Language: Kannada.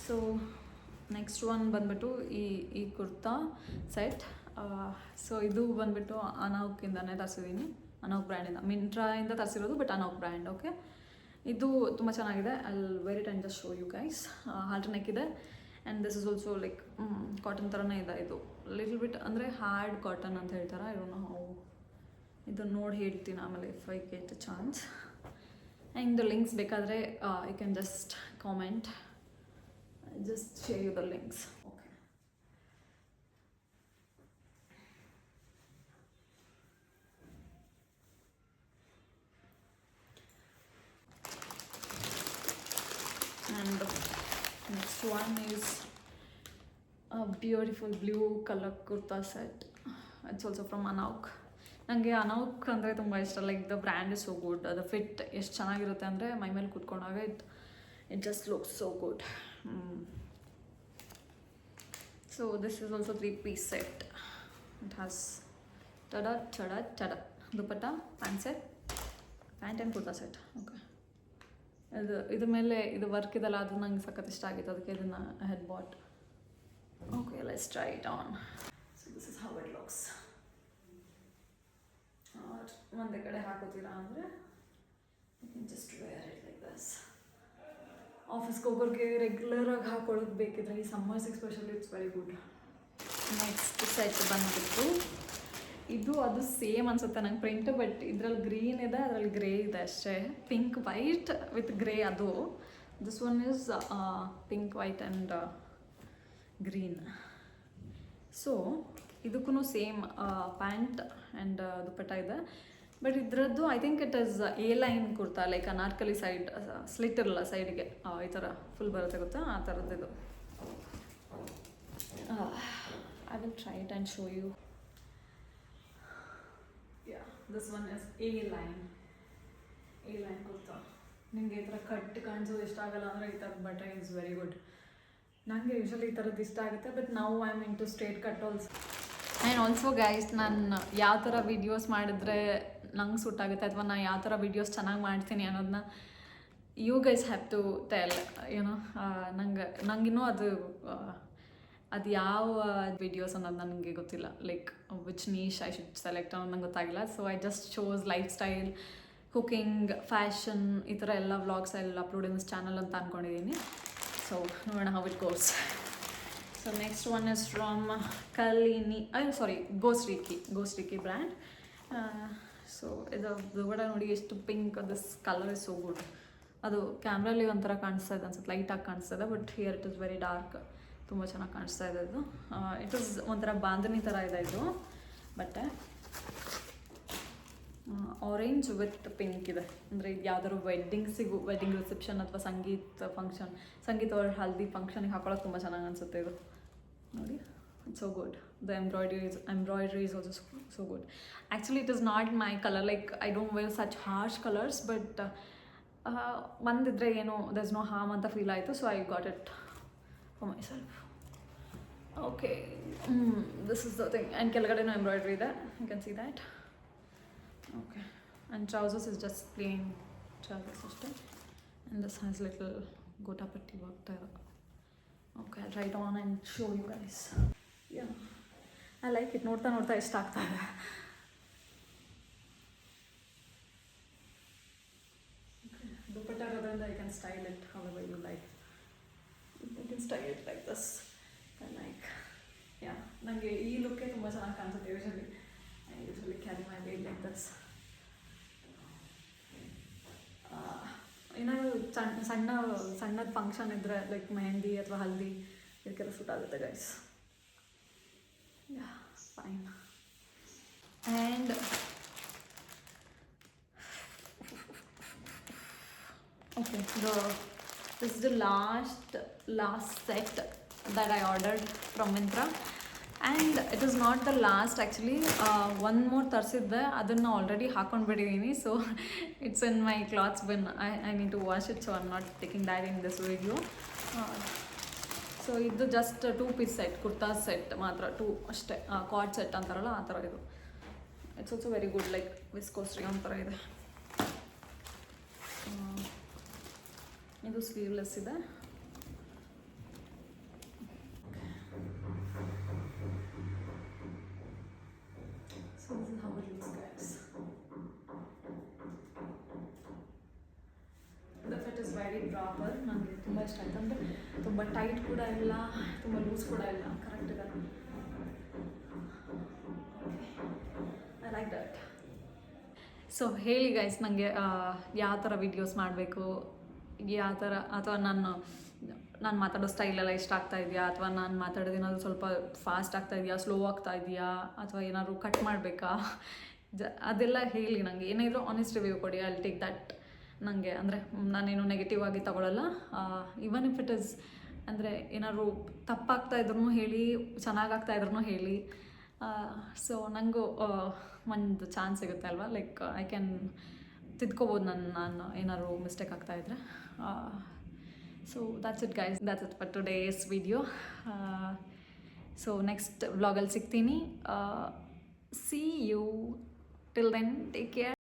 ಸೊ ನೆಕ್ಸ್ಟ್ ಒನ್ ಬಂದ್ಬಿಟ್ಟು ಈ ಕುರ್ತಾ ಸೆಟ್. ಸೊ ಇದು ಬಂದ್ಬಿಟ್ಟು ಅನೌಕಿಂದನೇ ತರಿಸಿದ್ದೀನಿ, ಅನೌಕ್ ಬ್ರ್ಯಾಂಡಿಂದ, ಮಿಂಟ್ರಾಯಿಂದ ತರಿಸಿರೋದು, ಬಟ್ ಅನೌಕ್ ಬ್ರ್ಯಾಂಡ್. ಓಕೆ, ಇದು ತುಂಬ ಚೆನ್ನಾಗಿದೆ. ಅಲ್ಲಿ very time just show you guys. Halter neck ಇದೆ and this is also like cotton ಥರನೇ ಇದೆ. ಇದು ಲಿಟಲ್ ಬಿಟ್ ಅಂದರೆ ಹಾರ್ಡ್ ಕಾಟನ್ ಅಂತ ಹೇಳ್ತಾರೆ. ಐ ಡೋಂಟ್ ನೋ ಹೌ, ಇದು ನೋಡಿ ಹೇಳ್ತೀನಿ ಆಮೇಲೆ if I get a chance. And links ಬೇಕಾದರೆ you can just comment, just share you the links. Okay, and the next one is a beautiful blue color kurta set. It's also from Anauk. ನನಗೆ ಅನೌಕ್ ಅಂದರೆ ತುಂಬ ಇಷ್ಟ. Like the brand is so good. ಅದು ಫಿಟ್ ಎಷ್ಟು ಚೆನ್ನಾಗಿರುತ್ತೆ ಅಂದರೆ ಮೈ ಮೇಲೆ ಕೂತ್ಕೊಂಡಾಗ it just looks so good. So this is also 3-piece set. It has tada dupatta, pant set, pant and kurta set. Okay, ಇದ್ರ ಮೇಲೆ ಇದು ವರ್ಕ್ ಇದೆಲ್ಲ, ಅದು ನಂಗೆ ಸಖತ್ ಇಷ್ಟ ಆಗಿತ್ತು, ಅದಕ್ಕೆ ಇದನ್ನು I had bought. Okay, let's try it on. So this is how it looks. ಒಂದೇ ಕಡೆ ಹಾಕೋತೀರಾ ಅಂದರೆ you can just wear it like this. ಆಫೀಸ್ಗೆ ಹೋಗೋರಿಗೆ ರೆಗ್ಯುಲರಾಗಿ ಹಾಕೊಳ್ಳೋದು ಬೇಕಿದ್ರೆ ಈ summers especially it's very good. Next set ಬಂದ್ಬಿಟ್ಟು ಇದು ಅದು ಸೇಮ್ ಅನಿಸುತ್ತೆ ನಂಗೆ ಪ್ರಿಂಟ್, ಬಟ್ ಇದರಲ್ಲಿ ಗ್ರೀನ್ ಇದೆ, ಅದರಲ್ಲಿ ಗ್ರೇ ಇದೆ ಅಷ್ಟೇ. ಪಿಂಕ್ ವೈಟ್ ವಿತ್ ಗ್ರೇ ಅದು. This one is pink white and green. So ಇದಕ್ಕೂ ಸೇಮ್ ಪ್ಯಾಂಟ್ ಆ್ಯಂಡ್ ದುಪ್ಪಟ್ಟ ಇದೆ, ಬಟ್ ಇದರದ್ದು I think it is a line kurta, like Anarkali side slit ಇರಲ್ಲ ಸೈಡ್ಗೆ, ಈ ಥರ ಫುಲ್ ಬರುತ್ತೆ ಗೊತ್ತಾ, ಆ ಥರದ್ದು. I will try it and show you. Yeah, this one is a line kurta. ನಿಮಗೆ ಈ ಥರ ಕಟ್ ಕಾಣಿಸೋದು ಇಷ್ಟ ಆಗಲ್ಲ ಅಂದರೆ ಈ ಥರದ ಬಟ್ಟೆ ಇಸ್ ವೆರಿ ಗುಡ್. ನನಗೆ ಯೂಶ್ವಲಿ ಈ ಥರದ್ದು ಇಷ್ಟ ಆಗುತ್ತೆ, ಬಟ್ ನಾವು I am into straight cut also. And also guys, ನಾನು ಯಾವ ಥರ ವೀಡಿಯೋಸ್ ಮಾಡಿದ್ರೆ ನಂಗೆ ಸೂಟ್ ಆಗುತ್ತೆ ಅಥವಾ ನಾನು ಯಾವ ಥರ ವೀಡಿಯೋಸ್ ಚೆನ್ನಾಗಿ ಮಾಡ್ತೀನಿ ಅನ್ನೋದನ್ನ you guys have to tell. ಏನೋ ನಂಗಿನ್ನೂ ಅದು ಯಾವ ವೀಡಿಯೋಸ್ ಅನ್ನೋದು ನನಗೆ ಗೊತ್ತಿಲ್ಲ, like which niche I should select ಅನ್ನೋದು ನಂಗೆ ಗೊತ್ತಾಗಿಲ್ಲ. So I just shows lifestyle, cooking, fashion, ಈ ಥರ ಎಲ್ಲ ವ್ಲಾಗ್ಸ್ ಎಲ್ಲ ಅಪ್ಲೋಡ್ ಇನ್ ದಿಸ್ ಚಾನಲ್ ಅಂತ ಅಂದ್ಕೊಂಡಿದ್ದೀನಿ. ಸೊ ನೋಡೋಣ how it goes. So next one is from Ghost Riki brand. So ಇದು ಕೂಡ ನೋಡಿ ಎಷ್ಟು pink, this colour is so good. ಅದು ಕ್ಯಾಮ್ರಲ್ಲಿ ಒಂಥರ ಕಾಣಿಸ್ತಾ ಇದೆ ಅನ್ಸುತ್ತೆ, ಲೈಟಾಗಿ ಕಾಣಿಸ್ತಾ ಇದೆ, but here it is very dark. ತುಂಬ ಚೆನ್ನಾಗಿ ಕಾಣಿಸ್ತಾ ಇದೆ ಇದು. ಇಟ್ ಇಸ್ ಒಂಥರ ಬಾಂಧನಿ ಥರ ಇದೆ ಇದು ಬಟ್ಟೆ. ಆರೆಂಜ್ ವಿತ್ ಪಿಂಕ್ ಇದೆ, ಅಂದರೆ ಇದು ಯಾವ್ದಾದ್ರು ವೆಡ್ಡಿಂಗ್ ರಿಸೆಪ್ಷನ್ ಅಥವಾ ಸಂಗೀತ ಅವ್ರ ಹಲ್ದಿ ಫಂಕ್ಷನಿಗೆ ಹಾಕೊಳ್ಳೋದು ತುಂಬ ಚೆನ್ನಾಗಿ ಅನಿಸುತ್ತೆ ಇದು ನೋಡಿ. It's so good. The embroidery is also so good. Actually it is not my color, like I don't wear such harsh colors, but ಒಂದಿದ್ರೆ ಏನು there's no harm ಅಂತ ಫೀಲ್ ಆಯಿತು, so I got it for myself. Okay, this is the thing. And ಕೆಳಗಡೆನೂ ಎಂಬ್ರಾಯ್ಡ್ರಿ ಇದೆ, you can see that. Okay, and trousers is just plain trousers ಅಷ್ಟೇ, and this has little gota patti work there. Okay, I'll try it on and show you guys. Yeah, I like it. ನೋಡ್ತಾ ಇಷ್ಟ ಆಗ್ತಾ ಇದೆ. ದುಪ್ಪಟ್ಟ ಇರೋದ್ರಿಂದ you can style it however you like. You can style it like this. I like, yeah, ನನಗೆ ಈ ಲುಕ್ಕೇ ತುಂಬ ಚೆನ್ನಾಗಿ ಕಾಣಿಸುತ್ತೆ. I usually carry my weight like this. ಏನಾದ್ರು ಸಣ್ಣದ ಫಂಕ್ಷನ್ ಇದ್ದರೆ ಲೈಕ್ ಮೆಹಂದಿ ಅಥವಾ ಹಲ್ದಿ, ಇದಕ್ಕೆಲ್ಲ ಸೂಟ್ ಆಗುತ್ತೆ guys. Yeah, fine. And okay, this is the last set that I ordered from Myntra, and it is not the last actually. One more ತರಿಸಿದ್ದೆ, ಅದನ್ನು ಆಲ್ರೆಡಿ ಹಾಕೊಂಡ್ಬಿಟ್ಟಿದ್ದೀನಿ. So it's in my clothes bin. I need to wash it, so I'm not taking that in this video. So ಇದು just 2-piece set, kurta set ಮಾತ್ರ, 2 ಅಷ್ಟೇ. ಕಾರ್ಡ್ ಸೆಟ್ ಅಂತಾರಲ್ಲ ಆ ಥರ ಇದು. It's also very good, like ವಿಸ್ಕೋಸ್ರಿ ಒಂಥರ ಇದೆ. ಇದು ಸ್ಲೀವ್ಲೆಸ್ ಇದೆ. Very proper. ನನಗೆ ತುಂಬ ಇಷ್ಟ ಆಯಿತು. ಅಂದರೆ ತುಂಬ ಟೈಟ್ ಕೂಡ ಇಲ್ಲ, ತುಂಬ ಲೂಸ್ ಕೂಡ ಇಲ್ಲ, ಕರೆಕ್ಟ್ ಇದೆ. I like that. ಸೊ ಹೇಳಿ ಗೈಸ್, ನನಗೆ ಯಾವ ಥರ ವೀಡಿಯೋಸ್ ಮಾಡಬೇಕು, ಯಾವ ಥರ, ಅಥವಾ ನಾನು ಮಾತಾಡೋ ಸ್ಟೈಲೆಲ್ಲ ಇಷ್ಟ ಆಗ್ತಾ ಇದೆಯಾ, ಅಥವಾ ನಾನು ಮಾತಾಡೋದೇನಾದರೂ ಸ್ವಲ್ಪ ಫಾಸ್ಟ್ ಆಗ್ತಾ ಇದೆಯಾ, ಸ್ಲೋ ಆಗ್ತಾ ಇದೆಯಾ, ಅಥವಾ ಏನಾದರೂ ಕಟ್ ಮಾಡಬೇಕಾ, ಅದೆಲ್ಲ ಹೇಳಿ. ನನಗೆ ಏನಾದರೂ ಆನೆಸ್ಟ್ ರಿವ್ಯೂ ಕೊಡಿ. I will take that. ನನಗೆ ಅಂದರೆ ನಾನೇನು ನೆಗೆಟಿವ್ ಆಗಿ ತಗೊಳ್ಳಲ್ಲ. ಈವನ್ ಇಫ್ ಇಟ್ ಇಸ್ ಅಂದರೆ ಏನಾದ್ರು ತಪ್ಪಾಗ್ತಾ ಇದ್ರೂ ಹೇಳಿ, ಚೆನ್ನಾಗಾಗ್ತಾ ಇದ್ರೂ ಹೇಳಿ. ಸೊ ನನಗೂ ಒಂದು ಚಾನ್ಸ್ ಸಿಗುತ್ತೆ ಅಲ್ವಾ, ಲೈಕ್ ಐ ಕ್ಯಾನ್ ತಿದ್ಕೋಬೋದು ನಾನು ಏನಾದ್ರು ಮಿಸ್ಟೇಕ್ ಆಗ್ತಾಯಿದ್ರೆ. So that's it guys, that's it for today's video. So next ವ್ಲಾಗಲ್ಲಿ ಸಿಗ್ತೀನಿ. See you. Till then take care.